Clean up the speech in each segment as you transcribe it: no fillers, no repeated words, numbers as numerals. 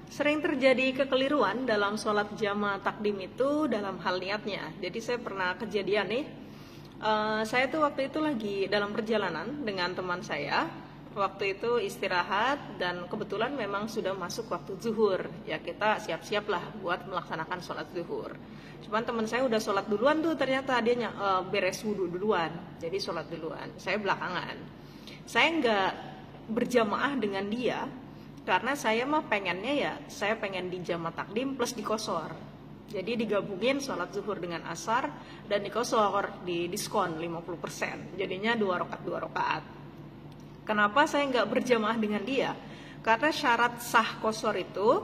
Sering terjadi kekeliruan dalam sholat jamaah takdim itu dalam hal niatnya. Jadi saya pernah kejadian nih, saya tuh waktu itu lagi dalam perjalanan dengan teman saya. Waktu itu istirahat dan kebetulan memang sudah masuk waktu zuhur. Ya kita siap-siap lah buat melaksanakan sholat zuhur. Cuman teman saya udah sholat duluan tuh, ternyata dia beres wudhu duluan. Jadi sholat duluan, saya belakangan. Saya nggak berjamaah dengan dia karena saya mah pengennya ya saya pengen di jamaah takdim plus dikosor. Jadi digabungin sholat zuhur dengan asar dan dikosor, di diskon 50%. Jadinya 2 rakaat. Kenapa saya nggak berjamaah dengan dia? Karena syarat sah kosor itu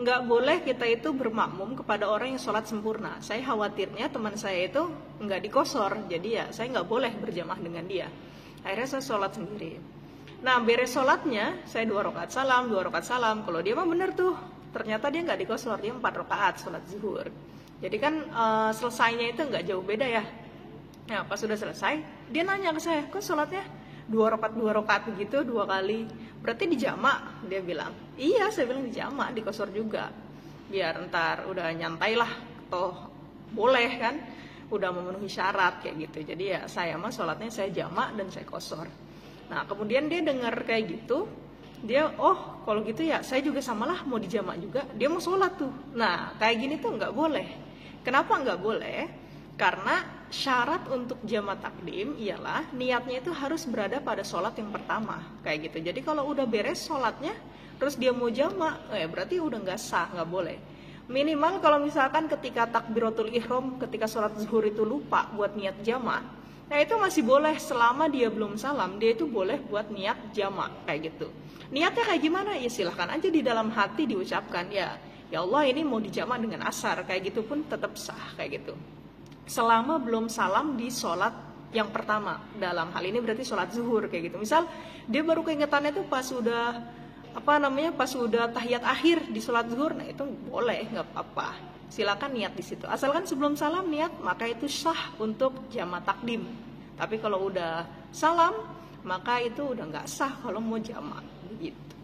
nggak boleh kita itu bermakmum kepada orang yang sholat sempurna. Saya khawatirnya teman saya itu nggak dikosor, jadi ya saya nggak boleh berjamaah dengan dia. Akhirnya saya sholat sendiri. Nah beres sholatnya saya 2 rakaat salam, 2 rakaat salam. Kalau dia mah bener tuh, ternyata dia nggak dikosor, dia 4 rakaat sholat zuhur. Jadi kan selesainya itu nggak jauh beda ya. Nah pas sudah selesai, dia nanya ke saya, kok sholatnya 2 rakaat begitu 2 kali? Berarti dijamak? Dia bilang. Iya, saya bilang dijamak, dikosor juga. Biar ntar udah nyantai lah, toh boleh kan? Udah memenuhi syarat kayak gitu. Jadi ya saya mah sholatnya saya jamak dan saya kosor. Nah kemudian dia dengar kayak gitu, dia oh kalau gitu ya saya juga samalah mau dijamak juga. Dia mau sholat tuh. Nah kayak gini tuh nggak boleh. Kenapa nggak boleh? Karena syarat untuk jamaah takdim ialah niatnya itu harus berada pada sholat yang pertama kayak gitu. Jadi kalau udah beres sholatnya terus dia mau jamak, berarti udah nggak sah, nggak boleh. Minimal kalau misalkan ketika takbiratul ihram, ketika sholat zuhur itu lupa buat niat jamaah, nah itu masih boleh selama dia belum salam, dia itu boleh buat niat jamak kayak gitu. Niatnya kayak gimana? Ya silahkan aja di dalam hati diucapkan ya Allah ini mau dijamak dengan asar kayak gitu pun tetap sah kayak gitu. Selama belum salam di sholat yang pertama, dalam hal ini berarti sholat zuhur kayak gitu. Misal dia baru keingetannya tuh pas udah pas udah tahiyat akhir di sholat zuhur, nah itu boleh, nggak apa-apa. Silakan niat di situ. Asalkan sebelum salam niat, maka itu sah untuk jamaah takdim. Tapi kalau udah salam, maka itu udah nggak sah kalau mau jamaah begitu.